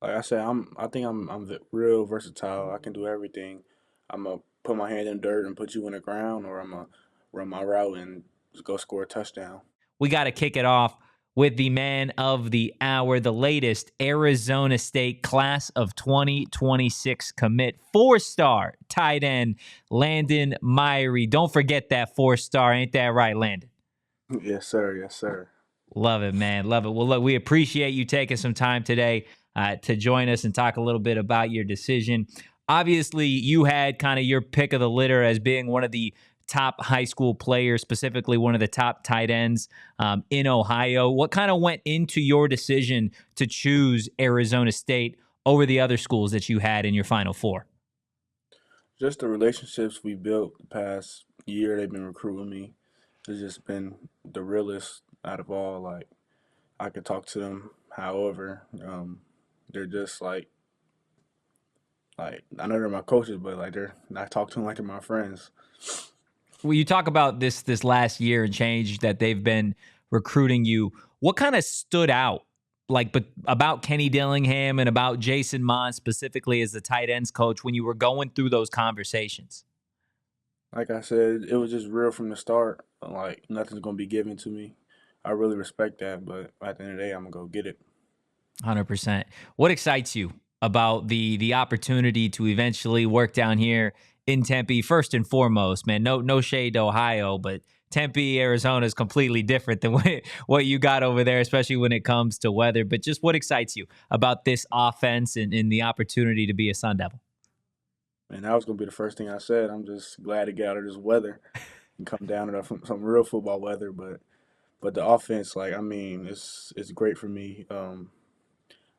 Like I said, I'm real versatile. I can do everything. I'm gonna put my hand in dirt and put you in the ground, or I'm gonna run my route and just go score a touchdown. We got to kick it off with the man of the hour, the latest Arizona State class of 2026 commit, 4-star tight end Landen Miree. Don't forget that 4-star. Ain't that right, Landon? Yes, sir. Yes, sir. Love it, man. Love it. Well, look, we appreciate you taking some time today to join us and talk a little bit about your decision. Obviously, you had kind of your pick of the litter as being one of the top high school players, specifically one of the top tight ends in Ohio. What kind of went into your decision to choose Arizona State over the other schools that you had in your Final Four? Just the relationships we built the past year, they've been recruiting me. It's just been the realest out of all. Like I could talk to them, however, they're just like I know they're my coaches, but like I talk to them like they're my friends. Well, you talk about this last year and change that they've been recruiting you. What kind of stood out, like, but about Kenny Dillingham and about Jason Mon specifically as the tight ends coach when you were going through those conversations? Like I said, it was just real from the start. Like nothing's gonna be given to me. I really respect that, but at the end of the day, I'm gonna go get it. 100%. What excites you about the opportunity to eventually work down here in Tempe? First and foremost, man, no shade to Ohio, but Tempe, Arizona is completely different than what you got over there, especially when it comes to weather. But just what excites you about this offense and the opportunity to be a Sun Devil? And that was gonna be the first thing I said. I'm just glad to get out of this weather and come down to some real football weather. But the offense, like I mean, it's great for me.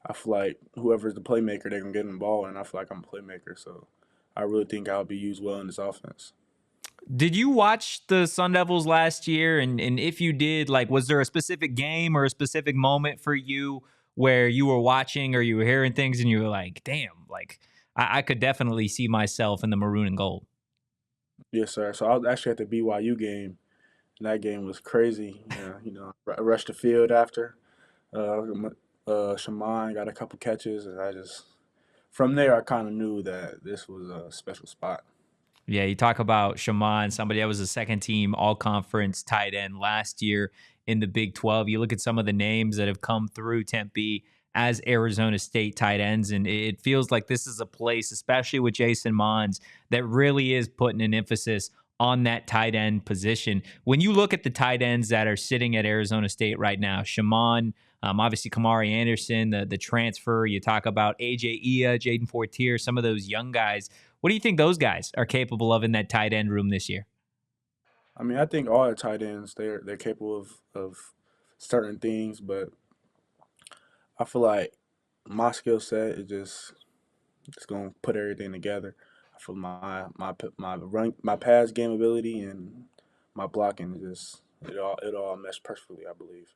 I feel like whoever's the playmaker, they're gonna get the ball, and I feel like I'm a playmaker. So I really think I'll be used well in this offense. Did you watch the Sun Devils last year? And if you did, like, was there a specific game or a specific moment for you where you were watching or you were hearing things and you were like, damn, like, I could definitely see myself in the maroon and gold? Yes, sir. So I was actually at the BYU game, and that game was crazy. I rushed the field after. Shaman got a couple catches, and I just from there I kind of knew that this was a special spot. Yeah, you talk about Shaman, somebody that was a second team all conference tight end last year in the Big 12. You look at some of the names that have come through Tempe as Arizona State tight ends, and it feels like this is a place, especially with Jason Mons, that really is putting an emphasis on that tight end position. When you look at the tight ends that are sitting at Arizona State right now, Shaman, obviously Kamari Anderson, the transfer, you talk about AJ Ia, Jaden Fortier, some of those young guys. What do you think those guys are capable of in that tight end room this year? I mean, I think all the tight ends they're capable of certain things, but I feel like my skill set is just gonna put everything together. I feel my pass game ability and my blocking is just it all mesh perfectly. I believe.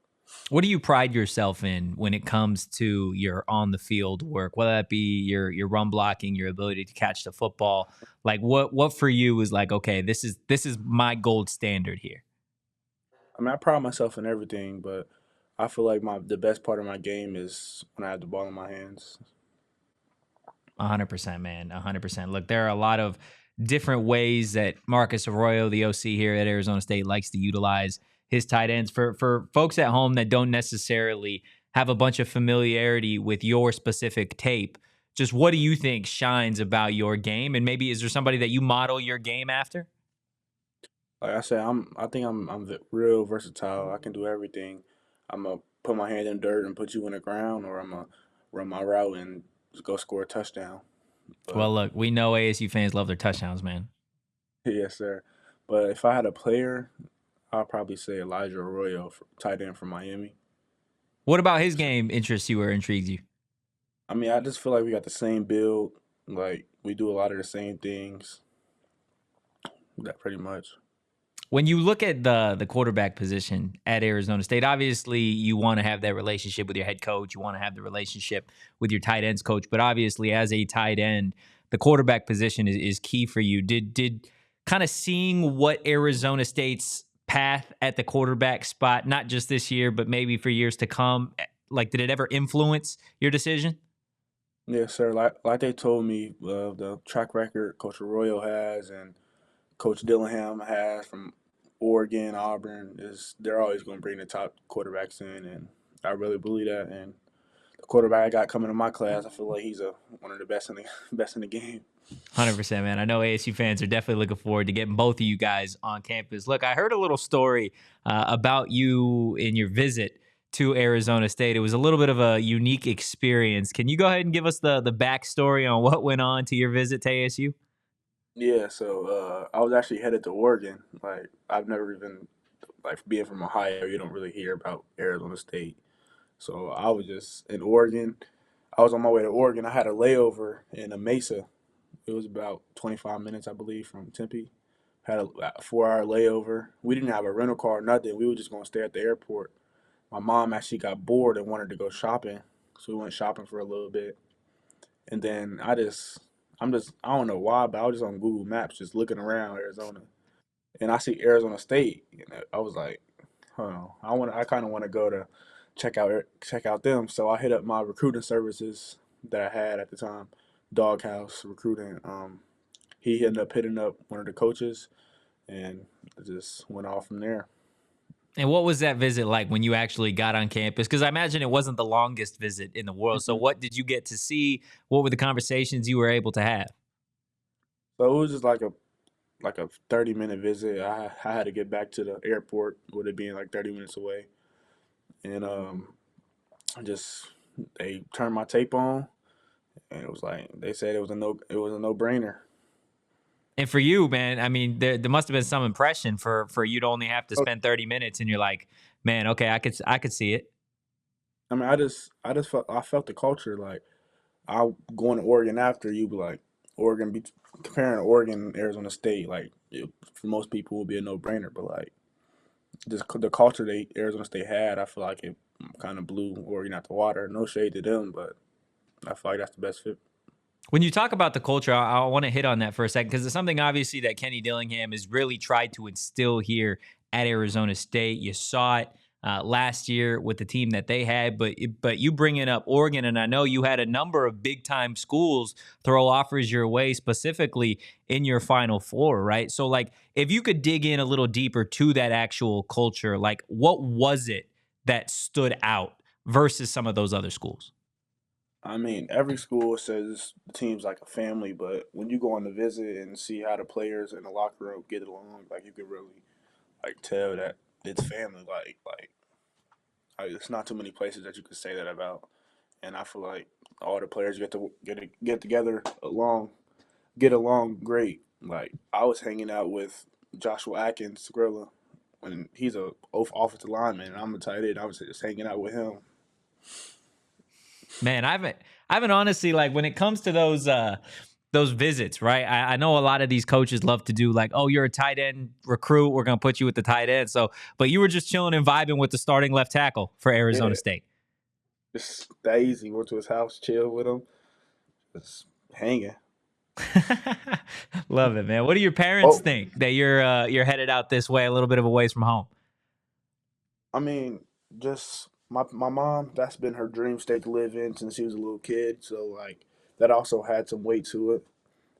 What do you pride yourself in when it comes to your on the field work, whether that be your run blocking, your ability to catch the football? Like what for you is like, okay, this is my gold standard here. I mean, I pride myself in everything, but I feel like the best part of my game is when I have the ball in my hands. 100%, man. 100%. Look, there are a lot of different ways that Marcus Arroyo, the OC here at Arizona State, likes to utilize his tight ends. For folks at home that don't necessarily have a bunch of familiarity with your specific tape, just what do you think shines about your game? And maybe is there somebody that you model your game after? Like I said, I think I'm real versatile. I can do everything. I'm gonna put my hand in dirt and put you in the ground, or I'm gonna run my route and just go score a touchdown. But Well, look, we know ASU fans love their touchdowns, man. yes, sir. But if I had a player, I'd probably say Elijah Arroyo, tight end from Miami. What about his game interests you or intrigues you? I mean, I just feel like we got the same build. Like we do a lot of the same things. That pretty much. When you look at the quarterback position at Arizona State, obviously you want to have that relationship with your head coach. You want to have the relationship with your tight ends coach. But obviously, as a tight end, the quarterback position is key for you. Did kind of seeing what Arizona State's path at the quarterback spot, not just this year, but maybe for years to come, like did it ever influence your decision? Yes, sir. Like they told me, the track record Coach Arroyo has and Coach Dillingham has from Oregon, Auburn is they're always going to bring the top quarterbacks in, and I really believe that. And the quarterback I got coming to my class, I feel like he's one of the best in the best in the game. 100%, man. I know ASU fans are definitely looking forward to getting both of you guys on campus. Look, I heard a little story about you in your visit to Arizona State. It was a little bit of a unique experience. Can you go ahead and give us the backstory on what went on to your visit to ASU? Yeah, so I was actually headed to Oregon. Like I've never even like being from Ohio, you don't really hear about Arizona State. So I was just in Oregon. I was on my way to Oregon. I had a layover in a Mesa. It was about 25 minutes, I believe, from Tempe. Had a 4 hour layover. We didn't have a rental car or nothing. We were just gonna stay at the airport. My mom actually got bored and wanted to go shopping, so we went shopping for a little bit. And then I don't know why, but I was just on Google Maps, just looking around Arizona, and I see Arizona State. And I was like, "Huh, I kind of want to go to check out them." So I hit up my recruiting services that I had at the time, Doghouse Recruiting. He ended up hitting up one of the coaches, and it just went off from there. And what was that visit like when you actually got on campus? Because I imagine it wasn't the longest visit in the world. So, Hmm. what did you get to see? What were the conversations you were able to have? So it was just like a 30-minute visit. I had to get back to the airport with it being like 30 minutes away, and just they turned my tape on, and it was like they said it was a no brainer. And for you, man, I mean, there must have been some impression for you to only have to Oh, spend 30 minutes, and you're like, man, okay, I could see it. I mean, I just felt the culture. Like I going to Oregon after you be like Oregon be comparing Oregon and Arizona State like for most people would be a no brainer, but like just the culture they Arizona State had, I feel like it kind of blew Oregon out the water. No shade to them, but I feel like that's the best fit. When you talk about the culture, I want to hit on that for a second because it's something obviously that Kenny Dillingham has really tried to instill here at Arizona State. You saw it last year with the team that they had, but you bringing up Oregon, and I know you had a number of big time schools throw offers your way, specifically in your Final Four, right? So, like, if you could dig in a little deeper to that actual culture, like, what was it that stood out versus some of those other schools? I mean, every school says the team's like a family, but when you go on the visit and see how the players in the locker room get along, like you can really like tell that it's family. It's not too many places that you could say that about, and I feel like all the players get together get along great. Like I was hanging out with Joshua Atkins, Skrilla, when he's a offensive lineman, and I'm a tight end. I was just hanging out with him. Man, I haven't honestly, like, when it comes to those visits, right? I know a lot of these coaches love to do like, oh, you're a tight end recruit, we're gonna put you with the tight end. So, but you were just chilling and vibing with the starting left tackle for Arizona Yeah, State. just that easy. Went to his house, chilled with him, just hanging. Love it, man. What do your parents Oh, think that you're headed out this way, a little bit of a ways from home? I mean, just my mom. That's been her dream state to live in since she was a little kid. So like that also had some weight to it,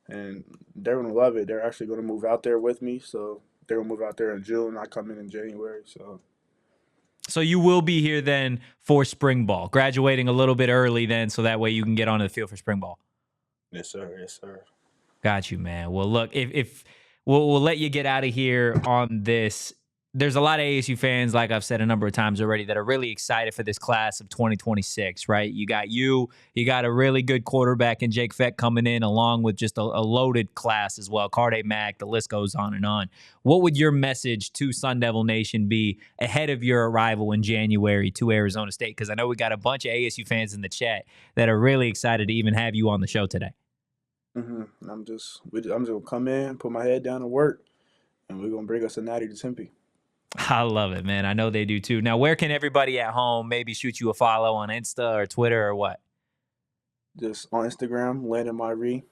and they're gonna love it. They're actually gonna move out there with me. So they're gonna move out there in June. I come in January. So So you will be here then for spring ball, graduating a little bit early then, so that way you can get onto the field for spring ball. yes, sir. Yes, sir. Got you, man. Well, look, if we'll let you get out of here on this. There's a lot of ASU fans, like I've said a number of times already, that are really excited for this class of 2026, right? You got a really good quarterback in Jake Fett coming in, along with just a loaded class as well. Carde Mack, the list goes on and on. What would your message to Sun Devil Nation be ahead of your arrival in January to Arizona State? Because I know we got a bunch of ASU fans in the chat that are really excited to even have you on the show today. I'm just gonna come in, put my head down and work, and we're gonna bring us a natty to Tempe. I love it, man. I know they do too. Now, where can everybody at home maybe shoot you a follow on Insta or Twitter or what? Just on Instagram, Landen Miree.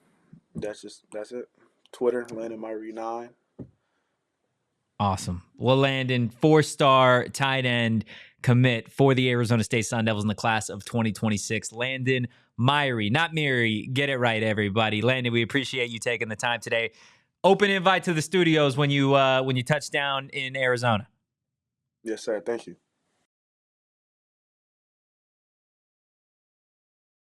That's it. Twitter, Landen Miree 9. Awesome. Well, Landon, 4-star tight end commit for the Arizona State Sun Devils in the class of 2026. Landon Miree, not Miree. Get it right, everybody. Landon, we appreciate you taking the time today. Open invite to the studios when you touch down in Arizona. Yes, sir. Thank you.